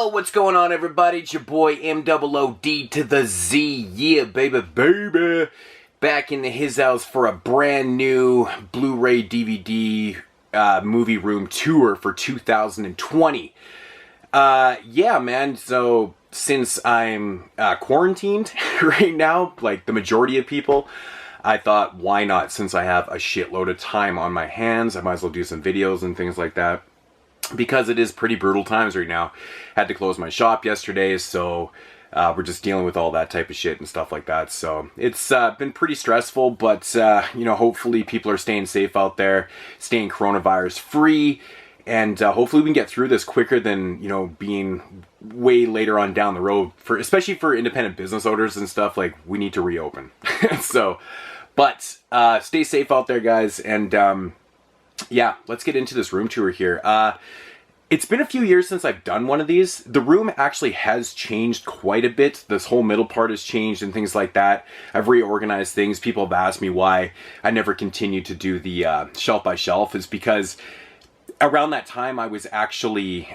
Yo, what's going on, everybody? It's your boy MOOD to the Z. Yeah, baby. Back in his house for a brand new Blu-ray DVD movie room tour for 2020. Yeah, man. So since I'm quarantined right now, like the majority of people, I thought, why not? Since I have a shitload of time on my hands, I might as well do some videos and things like that. Because it is pretty brutal times right now. Had to close my shop yesterday, so we're just dealing with all that type of shit and stuff like that. So it's been pretty stressful, but you know, hopefully people are staying safe out there, staying coronavirus free, and hopefully we can get through this quicker than, you know, being way later on down the road, for especially for independent business owners and stuff. Like, we need to reopen. So, but stay safe out there, guys, and yeah, let's get into this room tour here. It's been a few years since I've done one of these. The room actually has changed quite a bit. This whole middle part has changed and things like that. I've reorganized things. People have asked me why I never continued to do the shelf by shelf. Is because around that time I was actually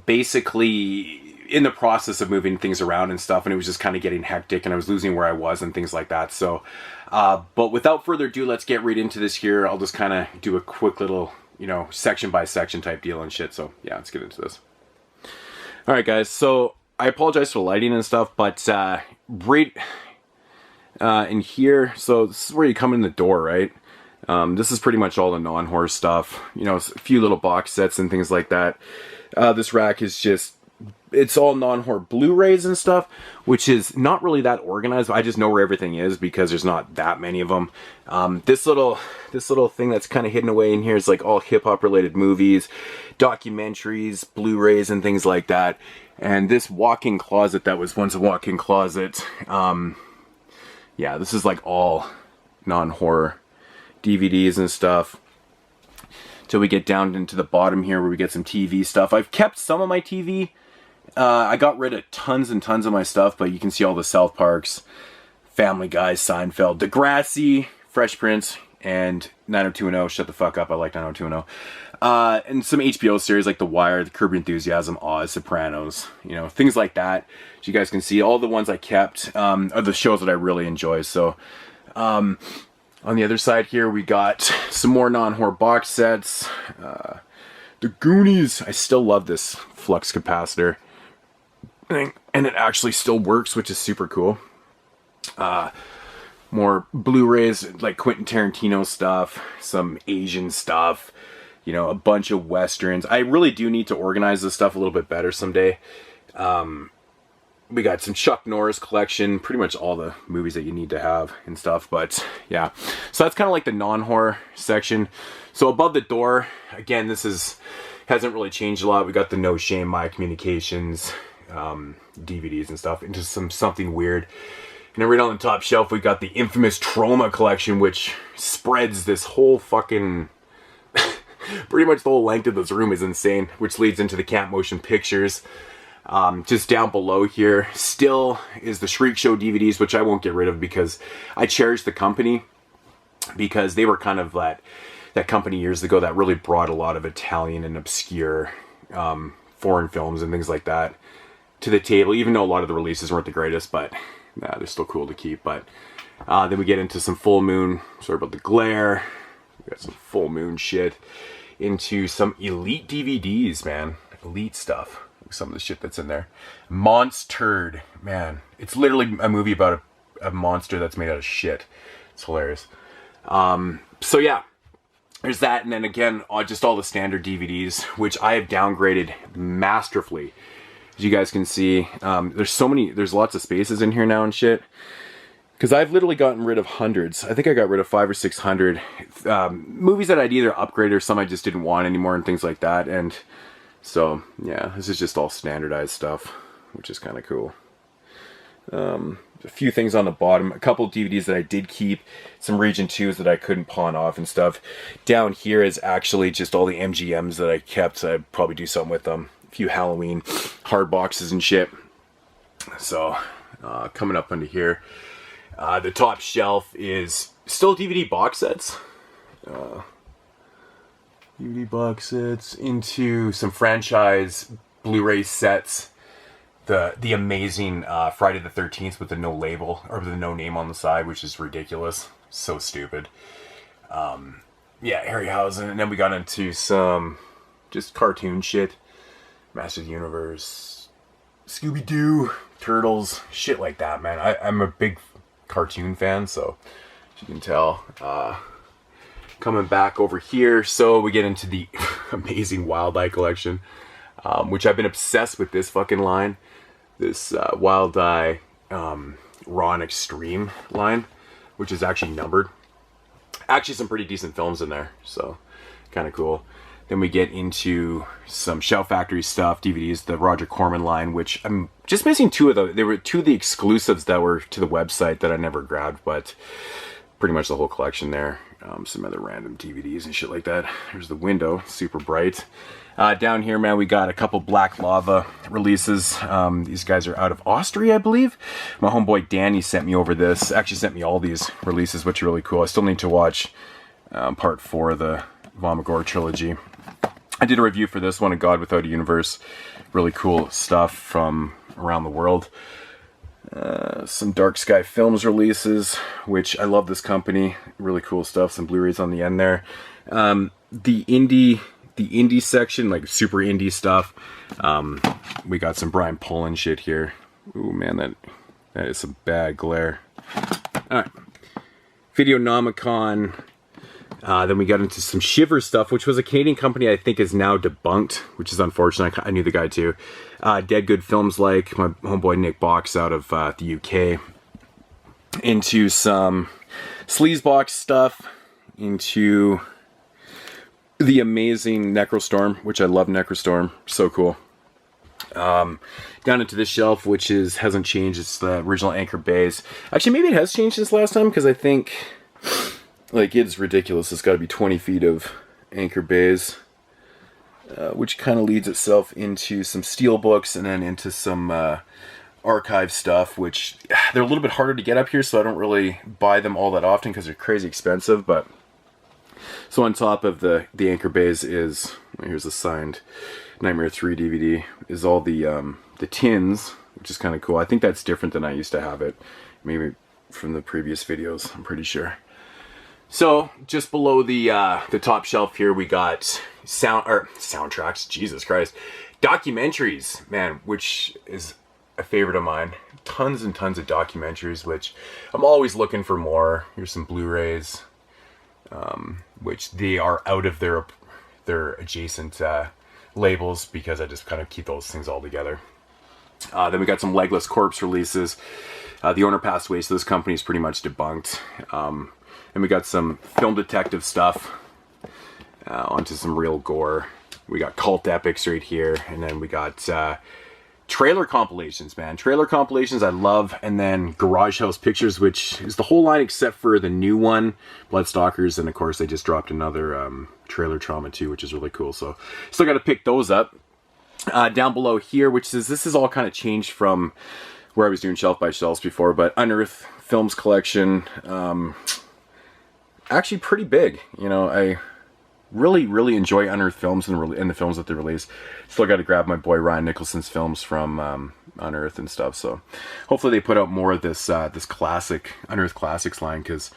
basically in the process of moving things around and stuff, and it was just kind of getting hectic and I was losing where I was and things like that. So but without further ado, let's get right into this here. I'll just kind of do a quick little, you know, section by section type deal and shit. So yeah, let's get into this. All right, guys. So I apologize for the lighting and stuff, but right in here, so this is where you come in the door, right? This is pretty much all the non-horror stuff. You know, a few little box sets and things like that. This rack is just, it's all non-horror Blu-rays and stuff, which is not really that organized. I just know where everything is because there's not that many of them. This little thing that's kind of hidden away in here is like all hip-hop related movies, documentaries, Blu-rays, and things like that. And this walk-in closet that was once a walk-in closet, yeah, this is like all non-horror DVDs and stuff. Till we get down into the bottom here where we get some TV stuff. I've kept some of my TV. I got rid of tons and tons of my stuff, but you can see all the South Parks, Family Guy, Seinfeld, Degrassi, Fresh Prince, and 90210. Shut the fuck up, I like 90210. And some HBO series like The Wire, The Curb Your Enthusiasm, Oz, Sopranos, you know, things like that. As you guys can see, all the ones I kept are the shows that I really enjoy. So, on the other side here, we got some more non-horror box sets. The Goonies. I still love this flux capacitor. And it actually still works, which is super cool. More Blu-rays, like Quentin Tarantino stuff, some Asian stuff, you know, a bunch of Westerns. I really do need to organize this stuff a little bit better someday. We got some Chuck Norris collection, pretty much all the movies that you need to have and stuff, but yeah. So that's kind of like the non-horror section. So above the door, again, this hasn't really changed a lot. We got the No Shame, My Communications, DVDs and stuff, into something weird. And then right on the top shelf, we got the infamous Trauma collection, which spreads this whole fucking... pretty much the whole length of this room is insane, which leads into the Camp Motion Pictures. Just down below here still is the Shriek Show DVDs, which I won't get rid of because I cherish the company, because they were kind of that company years ago that really brought a lot of Italian and obscure foreign films and things like that to the table, even though a lot of the releases weren't the greatest, but nah, they're still cool to keep. But then we get into some Full Moon, sorry about the glare, we got some Full Moon shit, into some Elite DVDs, man, Elite stuff. Some of the shit that's in there. Monstered, man. It's literally a movie about a monster that's made out of shit. It's hilarious. So yeah, there's that, and then again, just all the standard DVDs, which I have downgraded masterfully. As you guys can see, there's lots of spaces in here now and shit. Because I've literally gotten rid of hundreds. I think I got rid of 500 or 600 movies that I'd either upgrade or some I just didn't want anymore and things like that. And so, yeah, this is just all standardized stuff, which is kind of cool. A few things on the bottom. A couple of DVDs that I did keep. Some Region 2s that I couldn't pawn off and stuff. Down here is actually just all the MGMs that I kept. So I'd probably do something with them. A few Halloween hard boxes and shit. So, coming up under here. The top shelf is still DVD box sets. DVD box sets into some franchise Blu-ray sets. The amazing Friday the 13th with the no label, or the no name on the side, which is ridiculous. So stupid. Yeah, Harryhausen. And then we got into some just cartoon shit. Master of the Universe, Scooby-Doo, Turtles, shit like that, man. I'm a big cartoon fan, so as you can tell. Coming back over here, so we get into the amazing Wild Eye collection, which I've been obsessed with this fucking line. This Wild Eye Raw and Extreme line, which is actually numbered. Actually some pretty decent films in there, so kind of cool. Then we get into some Shout Factory stuff, DVDs, the Roger Corman line, which I'm just missing two of those. There were two of the exclusives that were to the website that I never grabbed, but pretty much the whole collection there. Some other random DVDs and shit like that. Here's the window, super bright. Down here, man, we got a couple Black Lava releases. These guys are out of Austria, I believe. My homeboy Danny sent me over this. Actually sent me all these releases, which are really cool. I still need to watch part 4 of the Vomagore trilogy. I did a review for this one, A God Without a Universe. Really cool stuff from around the world. Some Dark Sky Films releases, which I love this company. Really cool stuff. Some Blu-rays on the end there. The indie section, like super indie stuff. We got some Brian Pullen shit here. Ooh, man, that is some bad glare. All right. Videonomicon. Then we got into some Shiver stuff, which was a Canadian company I think is now debunked, which is unfortunate. I knew the guy too. Dead Good Films, like my homeboy Nick Box out of the UK. Into some Sleazebox stuff. Into the amazing Necrostorm, which I love Necrostorm. So cool. Down into this shelf, which hasn't changed. It's the original Anchor Bays. Actually, maybe it has changed since last time, because I think... like, it's ridiculous. It's got to be 20 feet of Anchor Bays, which kind of leads itself into some steel books and then into some archive stuff, which they're a little bit harder to get up here, so I don't really buy them all that often because they're crazy expensive. But so on top of the Anchor Bays is, here's a signed Nightmare 3 DVD, is all the tins, which is kind of cool. I think that's different than I used to have it, maybe from the previous videos, I'm pretty sure. So, just below the top shelf here, we got soundtracks, Jesus Christ, documentaries, man, which is a favorite of mine. Tons and tons of documentaries, which I'm always looking for more. Here's some Blu-rays, which they are out of their adjacent labels, because I just kind of keep those things all together. Then we got some Legless Corpse releases. The owner passed away, so this company's pretty much debunked. And we got some film detective stuff, onto some real gore. We got cult epics right here, and then we got trailer compilations, man. Trailer compilations I love, and then Garage House Pictures, which is the whole line except for the new one, Bloodstalkers, and of course they just dropped another Trailer Trauma 2, which is really cool, so still got to pick those up. Down below here, which is, this is all kind of changed from where I was doing shelf by shelves before, but Unearth Films collection, actually pretty big. You know, I really enjoy Unearth Films and the films that they release. Still got to grab my boy Ryan Nicholson's films from Unearth and stuff. So hopefully they put out more of this this classic Unearth Classics line, because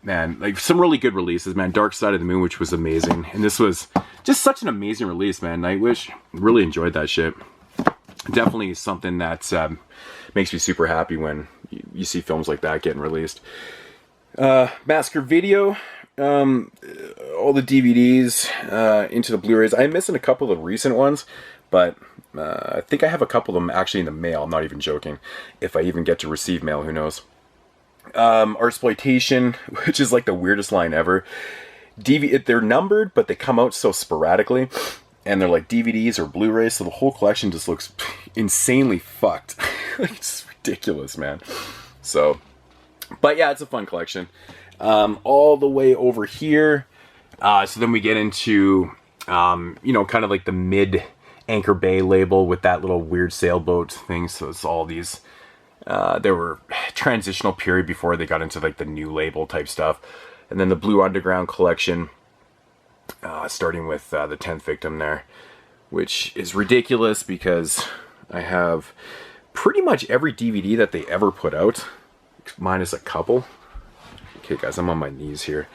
man, like some really good releases, man. Dark Side of the Moon, which was amazing, and this was just such an amazing release, man. Nightwish, really enjoyed that shit. Definitely something that makes me super happy when you see films like that getting released. Massacre Video, all the DVDs, into the Blu-rays. I'm missing a couple of recent ones, but I think I have a couple of them actually in the mail. I'm not even joking. If I even get to receive mail, who knows? Artsploitation, which is like the weirdest line ever. They're numbered, but they come out so sporadically, and they're like DVDs or Blu-rays, so the whole collection just looks insanely fucked. It's ridiculous, man. So, but yeah, it's a fun collection. All the way over here, so then we get into, you know, kind of like the mid Anchor Bay label with that little weird sailboat thing. So it's all these, there were transitional period before they got into like the new label type stuff. And then the Blue Underground collection, starting with the 10th Victim there. which is ridiculous because I have pretty much every DVD that they ever put out, minus a couple. Okay, guys, I'm on my knees here.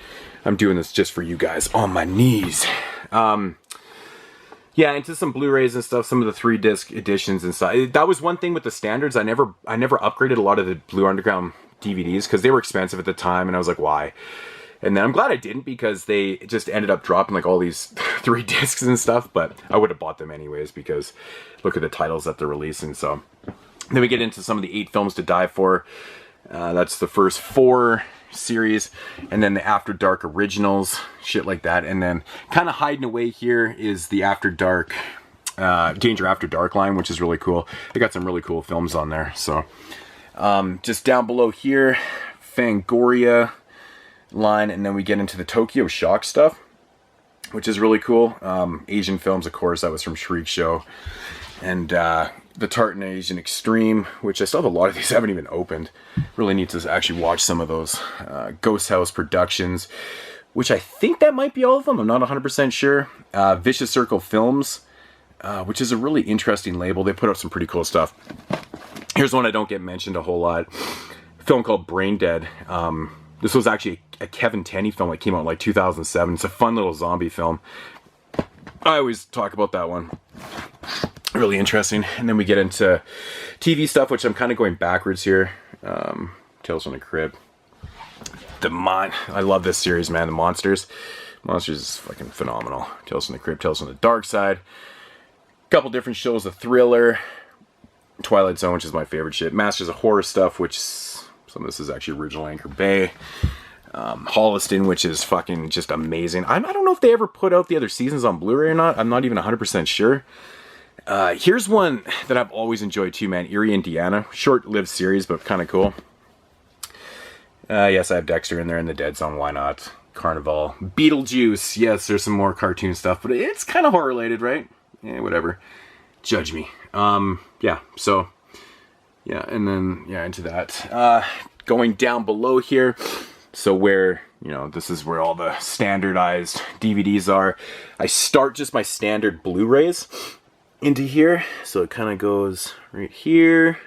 I'm doing this just for you guys, on my knees. Yeah, into some Blu-rays and stuff, some of the 3-disc editions and stuff. That was one thing with the standards. I never upgraded a lot of the Blue Underground DVDs because they were expensive at the time, and I was like, why? And then I'm glad I didn't, because they just ended up dropping like all these 3 discs and stuff, but I would have bought them anyways because look at the titles that they're releasing. So then we get into some of the 8 films to die for. That's the first 4 series, and then the After Dark originals, shit like that. And then kind of hiding away here is the After Dark, Danger After Dark line, which is really cool. They got some really cool films on there. So just down below here, Fangoria line, and then we get into the Tokyo Shock stuff, which is really cool. Asian films, of course, that was from Shriek Show. And the Tartan Asian Extreme, which I still have a lot of these I haven't even opened. Really need to actually watch some of those. Ghost House Productions, which I think that might be all of them. I'm not 100% sure. Vicious Circle Films, which is a really interesting label. They put out some pretty cool stuff. Here's one I don't get mentioned a whole lot. A film called Brain Dead. This was actually a Kevin Tenney film that came out in like 2007. It's a fun little zombie film. I always talk about that one. Really interesting. And then we get into TV stuff, which I'm kind of going backwards here. Tales from the Crypt. I love this series, man. The Monsters. Monsters is fucking phenomenal. Tales from the Crypt, Tales from the Dark Side. A couple different shows. The Thriller. Twilight Zone, which is my favorite shit. Masters of Horror stuff, which some of this is actually original Anchor Bay. Holliston, which is fucking just amazing. I don't know if they ever put out the other seasons on Blu-ray or not. I'm not even 100% sure. Here's one that I've always enjoyed too, man. Erie, Indiana. Short-lived series, but kind of cool. Yes, I have Dexter in there in the Dead Zone. Why not? Carnival. Beetlejuice. Yes, there's some more cartoon stuff, but it's kind of horror-related, right? Yeah, whatever. Judge me. Yeah, so... Yeah, and then, yeah, into that. Going down below here, so where, you know, this is where all the standardized DVDs are. I start just my standard Blu-rays into here. So it kind of goes right here.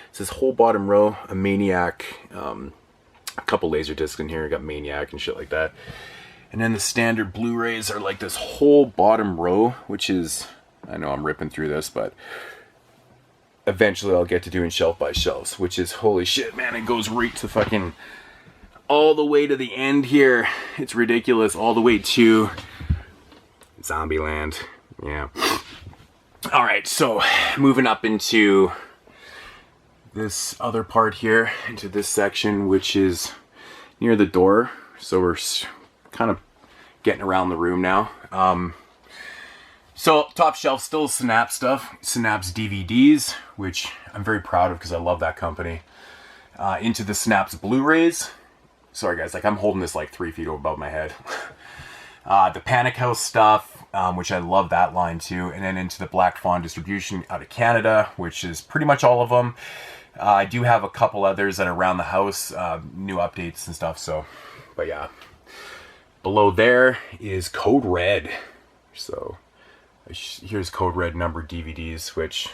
It's this whole bottom row, a Maniac, a couple laser discs in here. I got Maniac and shit like that. And then the standard Blu-rays are like this whole bottom row, which is, I know I'm ripping through this, but eventually I'll get to doing shelf by shelves, which is, holy shit, man, it goes right to fucking all the way to the end here. It's ridiculous. All the way to Zombieland. Yeah. Alright, so moving up into this other part here, into this section, which is near the door. So we're kind of getting around the room now. So top shelf, still Synapse stuff. Synapse DVDs, which I'm very proud of because I love that company. Into the Synapse Blu-rays. Sorry guys, like I'm holding this like 3 feet above my head. The Panic House stuff, which I love that line too. And then into the Black Fawn distribution out of Canada, which is pretty much all of them. I do have a couple others that are around the house, new updates and stuff. So, but yeah. Below there is Code Red. So here's Code Red numbered DVDs, which,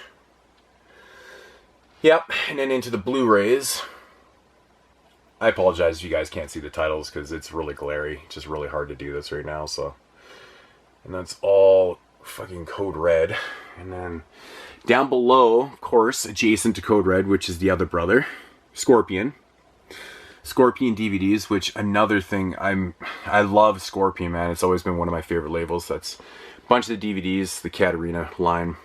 yep. And then into the Blu-rays. I apologize if you guys can't see the titles because it's really glary. It's just really hard to do this right now. So, and that's all fucking Code Red. And then down below, of course, adjacent to Code Red, which is the other brother, Scorpion. Scorpion DVDs, which another thing, I love Scorpion, man. It's always been one of my favorite labels. That's a bunch of the DVDs, the Katarina line.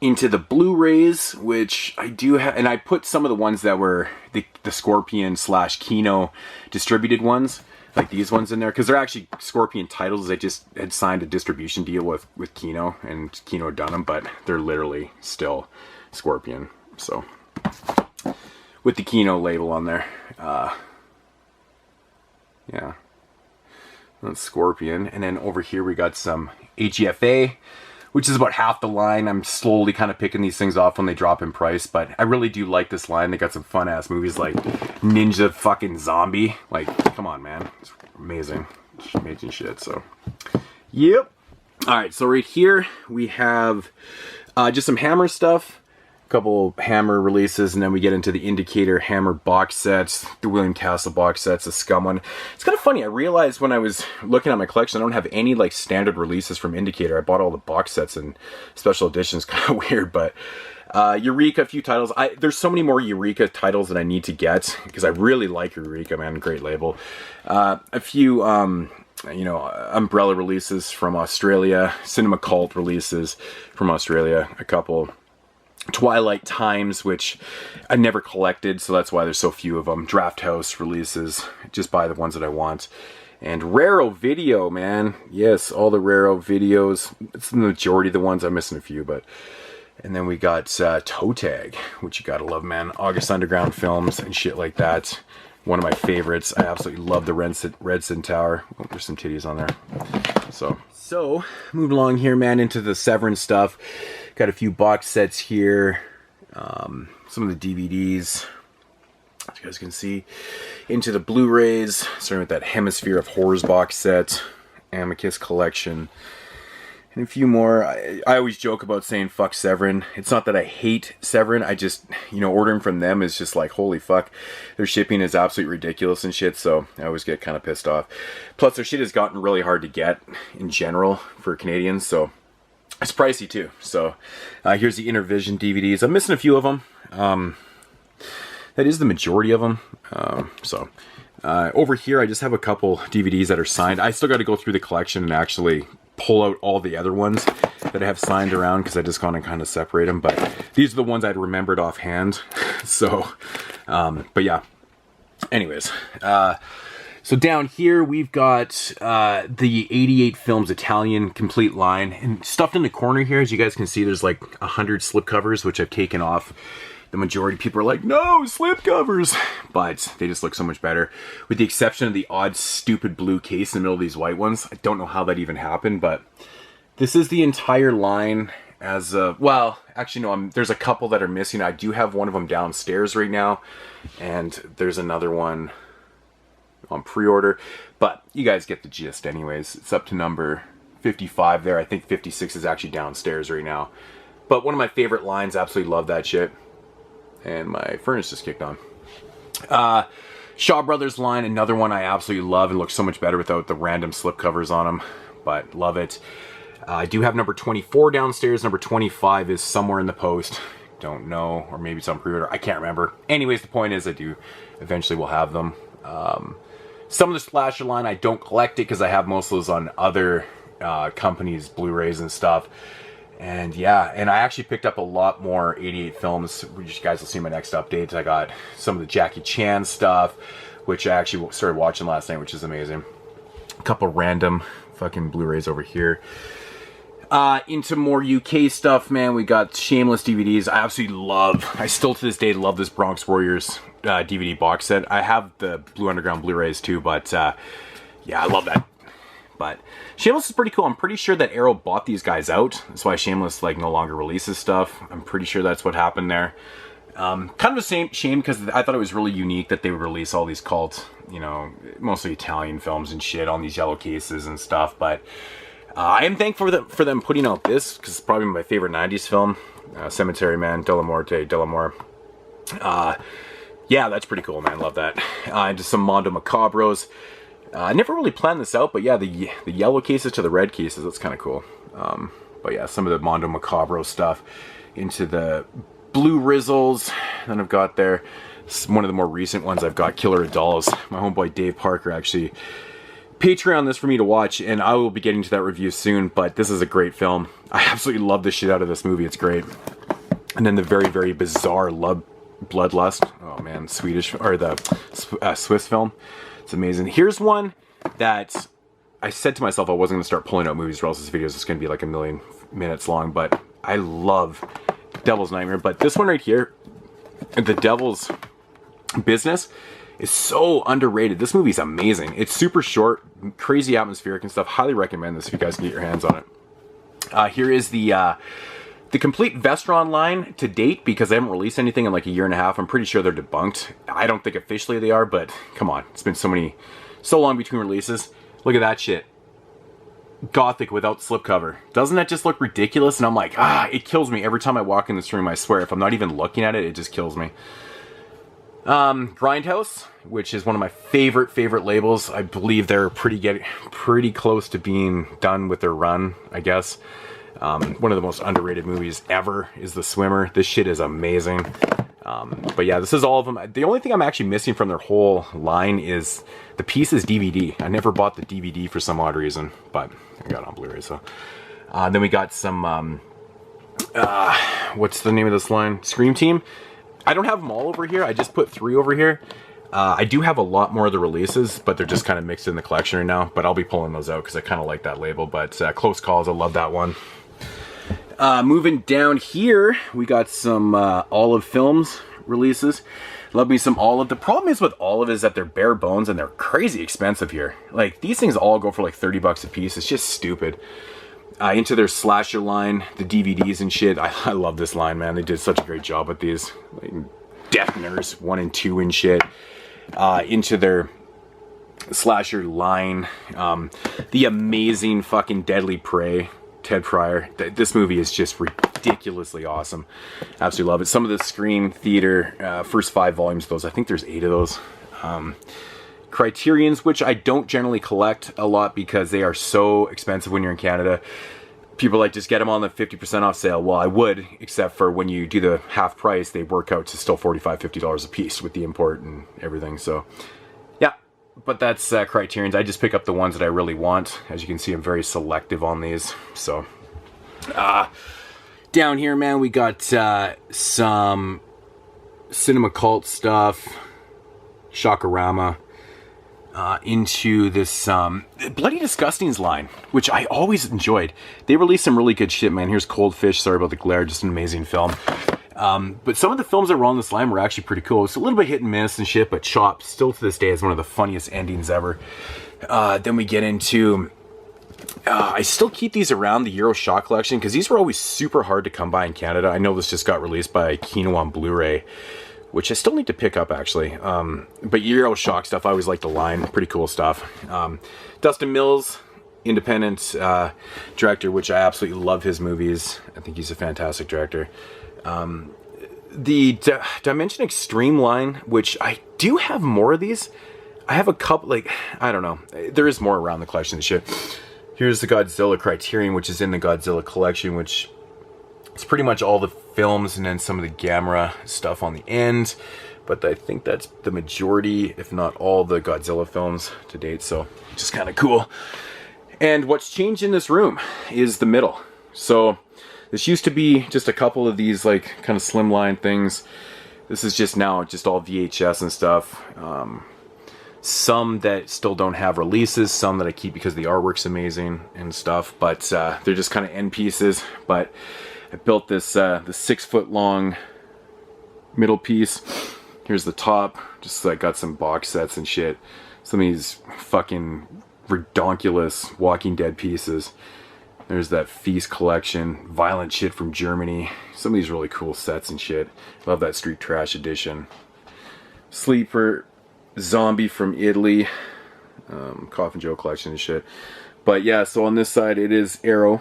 Into the Blu-rays, which I do have, and I put some of the ones that were the Scorpion / Kino distributed ones, like these ones in there, because they're actually Scorpion titles. They just had signed a distribution deal with Kino, and Kino had done them, but they're literally still Scorpion. So, with the Kino label on there. Yeah. That's Scorpion. And then over here we got some HEFA, which is about half the line. I'm slowly kind of picking these things off when they drop in price, but I really do like this line. They got some fun-ass movies like Ninja fucking Zombie. Like, come on, man. It's amazing. It's amazing shit, so. Yep. Alright, so right here we have just some Hammer stuff, a couple Hammer releases, and then we get into the Indicator Hammer box sets, the William Castle box sets, the Scum one. It's kind of funny, I realized when I was looking at my collection, I don't have any like standard releases from Indicator. I bought all the box sets and special editions, kind of weird, but Eureka, a few titles. There's so many more Eureka titles that I need to get, because I really like Eureka, man, great label. A few, you know, Umbrella releases from Australia, Cinema Cult releases from Australia, a couple Twilight Times, which I never collected, so that's why there's so few of them. Draft House releases, just buy the ones that I want. And Raro Video, man. Yes, all the Raro videos. It's the majority of the ones. I'm missing a few, but... And then we got Toe Tag, which you gotta love, man. August Underground films and shit like that. One of my favorites. I absolutely love the Red Sin Tower. Oh, there's some titties on there. So moving along here, man, into the Severin stuff. Got a few box sets here. Some of the DVDs, as you guys can see. Into the Blu-rays, starting with that Hemisphere of Horrors box set. Amicus Collection. And a few more. I always joke about saying fuck Severin. It's not that I hate Severin. I just, you know, ordering from them is just like, holy fuck. Their shipping is absolutely ridiculous and shit, so I always get kind of pissed off. Plus, their shit has gotten really hard to get in general for Canadians, so it's pricey too. So here's the Intervision DVDs. I'm missing a few of them. That is the majority of them. Over here, I just have a couple DVDs that are signed. I still got to go through the collection and actually pull out all the other ones that I have signed around, because I just want to kind of separate them, but these are the ones I'd remembered offhand. So, but yeah. Anyways, so down here we've got the 88 Films Italian complete line, and stuffed in the corner here, as you guys can see, there's like 100 slipcovers, which I've taken off. The majority of people are like, no, slipcovers! But they just look so much better. With the exception of the odd, stupid blue case in the middle of these white ones. I don't know how that even happened, but this is the entire line as well, actually, no, there's a couple that are missing. I do have one of them downstairs right now, and there's another one on pre-order. But you guys get the gist anyways. It's up to number 55 there. I think 56 is actually downstairs right now. But one of my favorite lines, absolutely love that shit. And my furnace just kicked on. Shaw Brothers line, another one I absolutely love, and looks so much better without the random slipcovers on them, but love it. I do have number 24 downstairs. Number 25 is somewhere in the post. Don't know, or maybe it's on pre-order. I can't remember. Anyways, the point is I do eventually will have them. Some of the Splasher line, I don't collect it because I have most of those on other companies' Blu-rays and stuff. And yeah, and I actually picked up a lot more 88 films, which you guys will see in my next updates. I got some of the Jackie Chan stuff, which I actually started watching last night, which is amazing. A couple random fucking Blu-rays over here. Into more UK stuff, man. We got Shameless DVDs. I absolutely love, I still to this day love this Bronx Warriors DVD box set. I have the Blue Underground Blu-rays too, but yeah, I love that. But Shameless is pretty cool. I'm pretty sure that Arrow bought these guys out. That's why Shameless like no longer releases stuff. I'm pretty sure that's what happened there. Kind of a shame because I thought it was really unique that they would release all these cult, you know, mostly Italian films and shit on these yellow cases and stuff. But I am thankful for them putting out this, because it's probably my favorite 90s film. Cemetery Man, Della Morte, Delamore. Yeah, that's pretty cool, man. Love that. Into some Mondo Macabros. I never really planned this out, but yeah, the yellow cases to the red cases, that's kind of cool. But yeah, some of the Mondo Macabro stuff. Into the Blue Rizzles that I've got there. One of the more recent ones I've got, Killer of Dolls. My homeboy Dave Parker actually Patreon this for me to watch, and I will be getting to that review soon, but this is a great film. I absolutely love the shit out of this movie. It's great. And then the very, very bizarre Bloodlust. Oh man, Swedish, or the Swiss film. It's amazing. Here's one that I said to myself I wasn't going to start pulling out movies or else this video is just going to be like 1,000,000 minutes long, but I love Devil's Nightmare. But this one right here, The Devil's Business, is so underrated. This movie's amazing. It's super short, crazy atmospheric and stuff. Highly recommend this if you guys can get your hands on it. Here is the complete Vestron line to date, because they haven't released anything in like a year and a half. I'm pretty sure they're debunked. I don't think officially they are, but come on. It's been so long between releases. Look at that shit. Gothic without slipcover. Doesn't that just look ridiculous? And I'm like, it kills me every time I walk in this room, I swear. If I'm not even looking at it, it just kills me. Grindhouse, which is one of my favorite labels. I believe they're pretty close to being done with their run, I guess. One of the most underrated movies ever is The Swimmer. This shit is amazing. But yeah, this is all of them. The only thing I'm actually missing from their whole line is the Pieces DVD. I never bought the DVD for some odd reason, but I got it on Blu-ray, so. Then we got some, what's the name of this line? Scream Team. I don't have them all over here. I just put 3 over here. I do have a lot more of the releases, but they're just kind of mixed in the collection right now. But I'll be pulling those out because I kind of like that label. But Close Calls, I love that one. Moving down here, we got some Olive Films releases. Love me some Olive. The problem is with Olive is that they're bare bones and they're crazy expensive here. Like, these things all go for like 30 bucks a piece. It's just stupid. Into their slasher line, the DVDs and shit. I love this line, man. They did such a great job with these. Like, Death Nurse 1 and 2 and shit. Into their slasher line. The amazing fucking Deadly Prey. Ted Pryor. This movie is just ridiculously awesome. Absolutely love it. Some of the Scream Theater, first 5 volumes of those. I think there's 8 of those. Criterions, which I don't generally collect a lot because they are so expensive when you're in Canada. People are like, just get them on the 50% off sale. Well, I would, except for when you do the half price, they work out to still $45-50 a piece with the import and everything. So, yeah, but that's Criterions. I just pick up the ones that I really want. As you can see, I'm very selective on these. So, down here, man, we got some Cinema Cult stuff, Shockorama. Into this Bloody Disgusting's line, which I always enjoyed. They released some really good shit, man. Here's Cold Fish, sorry about the glare, just an amazing film. But some of the films that were on this line were actually pretty cool. It's a little bit hit and miss and shit, but Chop, still to this day, is one of the funniest endings ever. Then we get into... I still keep these around, the Euro Shock Collection, because these were always super hard to come by in Canada. I know this just got released by Kino on Blu-ray, which I still need to pick up, actually. But Euro Shock stuff, I always like the line. Pretty cool stuff. Dustin Mills, independent director, which I absolutely love his movies. I think he's a fantastic director. The Dimension Extreme line, which I do have more of these. I have a couple, like, I don't know. There is more around the collection and shit. Here's the Godzilla Criterion, which is in the Godzilla collection, which... it's pretty much all the films and then some of the Gamera stuff on the end. But I think that's the majority, if not all, the Godzilla films to date. So, just kind of cool. And what's changed in this room is the middle. So, this used to be just a couple of these, like, kind of slimline things. This is just now just all VHS and stuff. Some that still don't have releases. Some that I keep because the artwork's amazing and stuff. But they're just kind of end pieces. But... I built this the 6-foot long middle piece. Here's the top. Just like got some box sets and shit. Some of these fucking redonkulous Walking Dead pieces. There's that Feast collection. Violent shit from Germany. Some of these really cool sets and shit. Love that Street Trash edition. Sleeper Zombie from Italy. Coffin Joe collection and shit. But yeah, so on this side it is Arrow.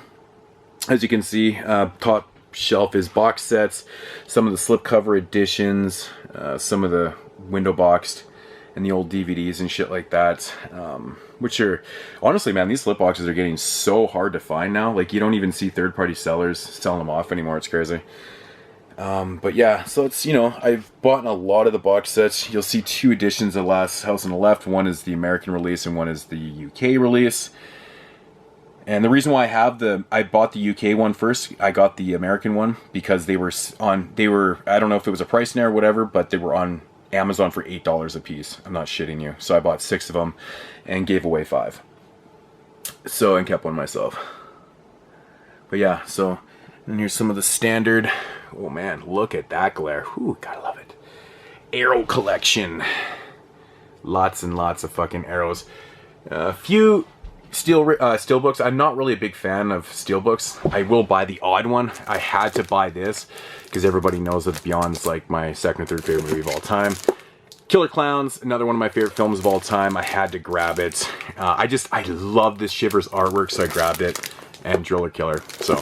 As you can see, top shelf is box sets, some of the slipcover editions, some of the window boxed, and the old DVDs and shit like that. Which are, honestly, man, these slip boxes are getting so hard to find now. Like, you don't even see third-party sellers selling them off anymore. It's crazy. But yeah, so it's, you know, I've bought a lot of the box sets. You'll see 2 editions of Last House on the Left. One is the American release and one is the UK release. And the reason why I bought the UK one first, I got the American one because they were, I don't know if it was a price snare or whatever, but they were on Amazon for $8 a piece. I'm not shitting you. So I bought 6 of them and gave away 5. So, and kept one myself. But yeah, so, and here's some of the standard, oh man, look at that glare. Ooh, gotta love it. Arrow collection. Lots and lots of fucking arrows. A few Steelbooks. I'm not really a big fan of Steelbooks. I will buy the odd one. I had to buy this because everybody knows that Beyond's like my second or third favorite movie of all time. Killer Clowns, another one of my favorite films of all time. I had to grab it. I love this Shivers artwork, so I grabbed it. And Driller Killer. So,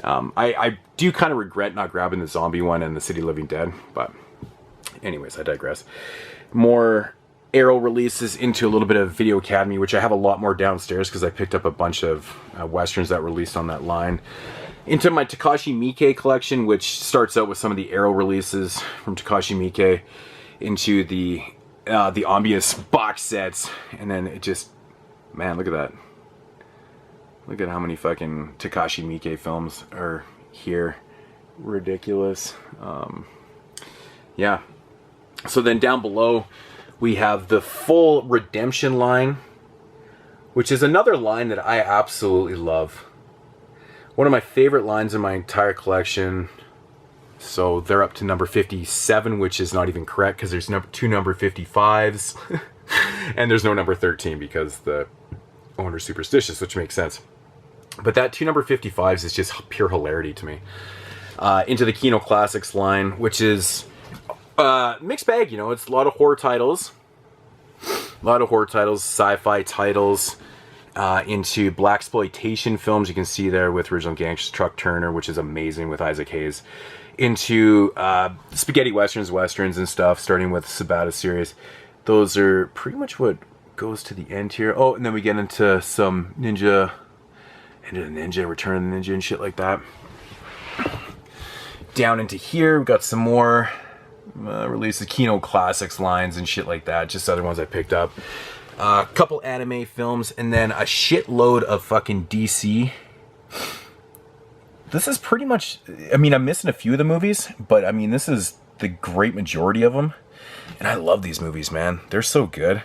I do kind of regret not grabbing the zombie one and the City Living Dead. But, anyways, I digress. More Arrow releases into a little bit of Video Academy, which I have a lot more downstairs because I picked up a bunch of westerns that released on that line. Into my Takashi Miike collection, which starts out with some of the Arrow releases from Takashi Miike, into the Ambius box sets, and then it just, man, look at that. Look at how many fucking Takashi Miike films are here. Ridiculous. Yeah. So then down below, we have the full Redemption line, which is another line that I absolutely love. One of my favorite lines in my entire collection. So they're up to number 57, which is not even correct because there's two number 55s. And there's no number 13 because the owner's superstitious, which makes sense. But that two number 55s is just pure hilarity to me. Into the Kino Classics line, which is mixed bag, you know. It's a lot of horror titles. A lot of horror titles, sci-fi titles. Into blaxploitation films, you can see there with original gangsters, Truck Turner, which is amazing with Isaac Hayes. Into spaghetti westerns and stuff, starting with Sabata series. Those are pretty much what goes to the end here. Oh, and then we get into some Ninja, Return of the Ninja and shit like that. Down into here, we've got some more releases, Kino Classics lines and shit like that. Just other ones I picked up. A couple anime films, and then a shitload of fucking DC. This is pretty much, I mean, I'm missing a few of the movies, but I mean, this is the great majority of them. And I love these movies, man. They're so good.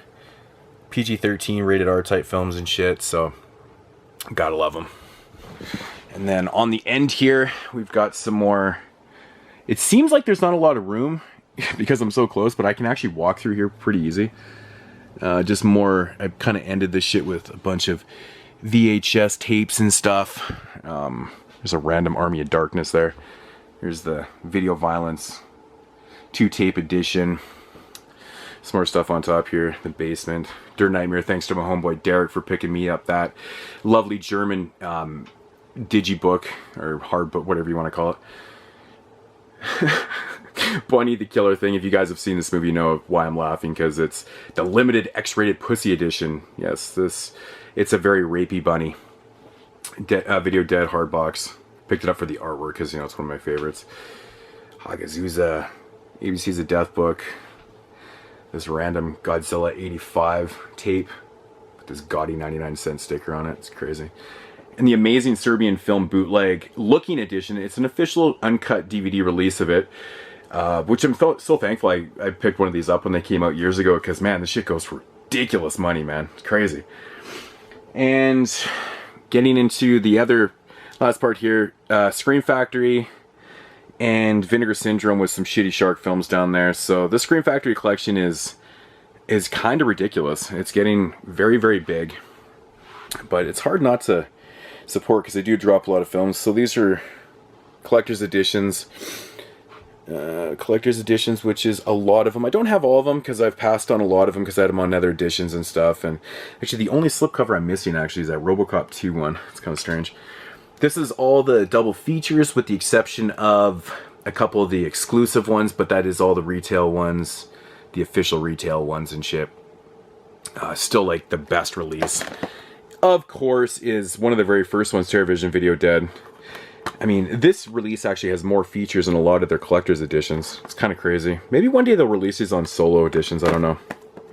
PG-13 rated R type films and shit, so gotta love them. And then on the end here, we've got some more. It seems like there's not a lot of room because I'm so close, but I can actually walk through here pretty easy. Just more, I kind of ended this shit with a bunch of VHS tapes and stuff. There's a random Army of Darkness there. Here's the Video Violence 2-tape edition. Some more stuff on top here. The basement. Dirt Nightmare, thanks to my homeboy Derek for picking me up that lovely German digibook, or hard book, whatever you want to call it. Bunny the Killer Thing. If you guys have seen this movie, you know why I'm laughing, because it's the limited X-rated pussy edition. Yes, it's a very rapey bunny. Video Dead hardbox. Picked it up for the artwork because, you know, it's one of my favorites. Hagazusa, ABC's A Death Book. This random Godzilla 85 tape with this gaudy 99-cent sticker on it. It's crazy. And the amazing Serbian film bootleg looking edition. It's an official uncut DVD release of it, which I'm so thankful I picked one of these up when they came out years ago, because, man, this shit goes for ridiculous money, man. It's crazy. And getting into the other last part here, Scream Factory and Vinegar Syndrome with some shitty shark films down there. So the Scream Factory collection is kind of ridiculous. It's getting very, very big, but it's hard not to support because they do drop a lot of films. So these are collector's editions. Which is a lot of them. I don't have all of them because I've passed on a lot of them because I had them on other editions and stuff. And actually the only slipcover I'm missing actually is that RoboCop 2 one. It's kind of strange. This is all the double features with the exception of a couple of the exclusive ones, but that is all the retail ones, the official retail ones and shit. Still like the best release, of course, is one of the very first ones, TerrorVision Video Dead. I mean, this release actually has more features than a lot of their collector's editions. It's kind of crazy. Maybe one day they'll release these on solo editions. I don't know.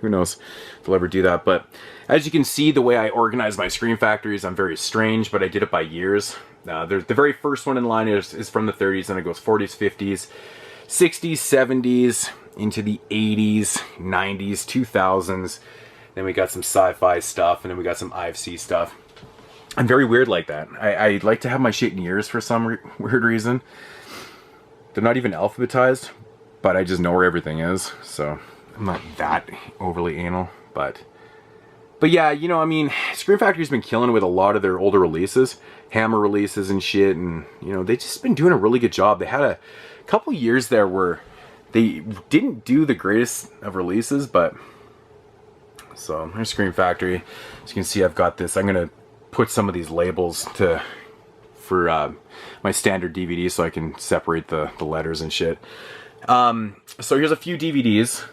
Who knows if they'll ever do that. But as you can see, the way I organize my Scream Factories, I'm very strange, but I did it by years. The very first one in line is from the 30s, and it goes 40s, 50s, 60s, 70s, into the 80s, 90s, 2000s. Then we got some sci-fi stuff, and then we got some IFC stuff. I'm very weird like that. I like to have my shit in years for some weird reason. They're not even alphabetized, but I just know where everything is, so I'm not that overly anal, but yeah, you know, I mean, Scream Factory's been killing it with a lot of their older releases, Hammer releases and shit, and, you know, they've just been doing a really good job. They had a couple years there where They didn't do the greatest of releases, but... So, here's Scream Factory. As you can see, I've got this. I'm going to put some of these labels for my standard DVD so I can separate the letters and shit. So here's a few DVDs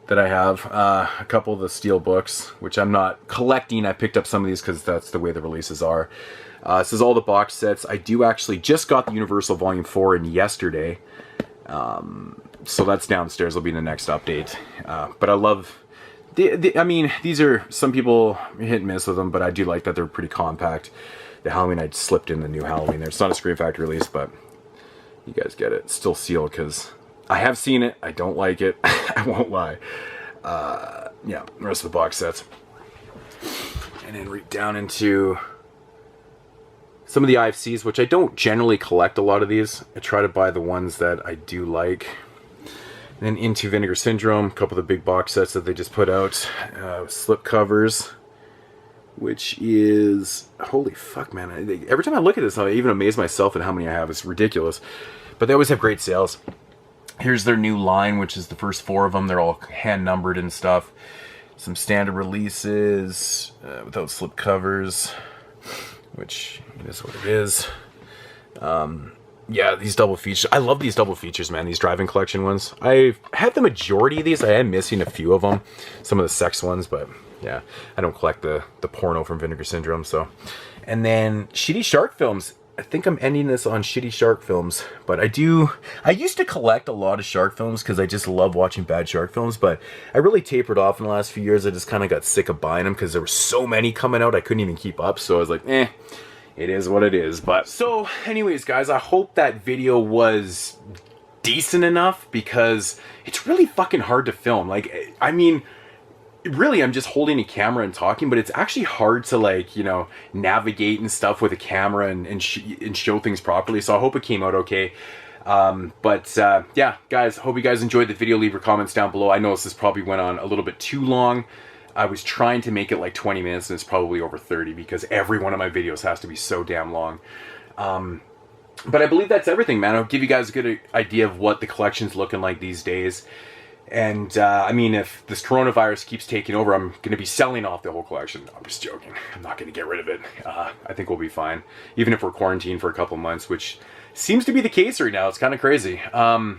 that I have. A couple of the steel books, which I'm not collecting. I picked up some of these because that's the way the releases are. This is all the box sets. I do actually just got the Universal Volume 4 in yesterday. So that's downstairs. Will be the next update. But I love... I mean, these are... Some people hit and miss with them, but I do like that they're pretty compact. The Halloween, I slipped in the new Halloween there. It's not a Scream Factory release, but you guys get it. It's still sealed because I have seen it. I don't like it. I won't lie. Yeah, the rest of the box sets. And then right down into some of the IFCs, which I don't generally collect a lot of these. I try to buy the ones that I do like. And then into Vinegar Syndrome, a couple of the big box sets that they just put out. Slip covers, which is... Holy fuck, man. Every time I look at this, I even amaze myself at how many I have. It's ridiculous. But they always have great sales. Here's their new line, which is the first 4 of them. They're all hand-numbered and stuff. Some standard releases without slip covers, which is what it is. Yeah, these double features. I love these double features, man. These Drive-In Collection ones. I've had the majority of these. I am missing a few of them. Some of the sex ones, but yeah. I don't collect the porno from Vinegar Syndrome, so. And then Shitty Shark Films. I think I'm ending this on Shitty Shark Films, but I used to collect a lot of shark films because I just love watching bad shark films, but I really tapered off in the last few years. I just kind of got sick of buying them because there were so many coming out I couldn't even keep up, so I was like, it is what it is. But so anyways, guys, I hope that video was decent enough because it's really fucking hard to film. Like, I mean, really, I'm just holding a camera and talking, but it's actually hard to, like, you know, navigate and stuff with a camera and show things properly. So I hope it came out okay. Yeah, guys, hope you guys enjoyed the video. Leave your comments down below. I know this probably went on a little bit too long. I was trying to make it like 20 minutes and it's probably over 30 because every one of my videos has to be so damn long. But I believe that's everything, man. I'll give you guys a good idea of what the collection's looking like these days. And, I mean, if this coronavirus keeps taking over, I'm going to be selling off the whole collection. No, I'm just joking. I'm not going to get rid of it. I think we'll be fine. Even if we're quarantined for a couple months, which seems to be the case right now. It's kind of crazy. Yeah,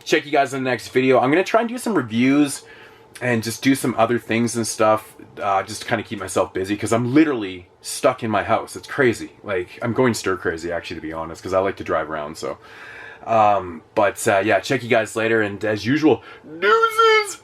check you guys in the next video. I'm going to try and do some reviews and just do some other things and stuff, just to kind of keep myself busy, because I'm literally stuck in my house. It's crazy. Like, I'm going stir crazy, actually, to be honest, because I like to drive around, so... yeah, check you guys later, and as usual, deuces!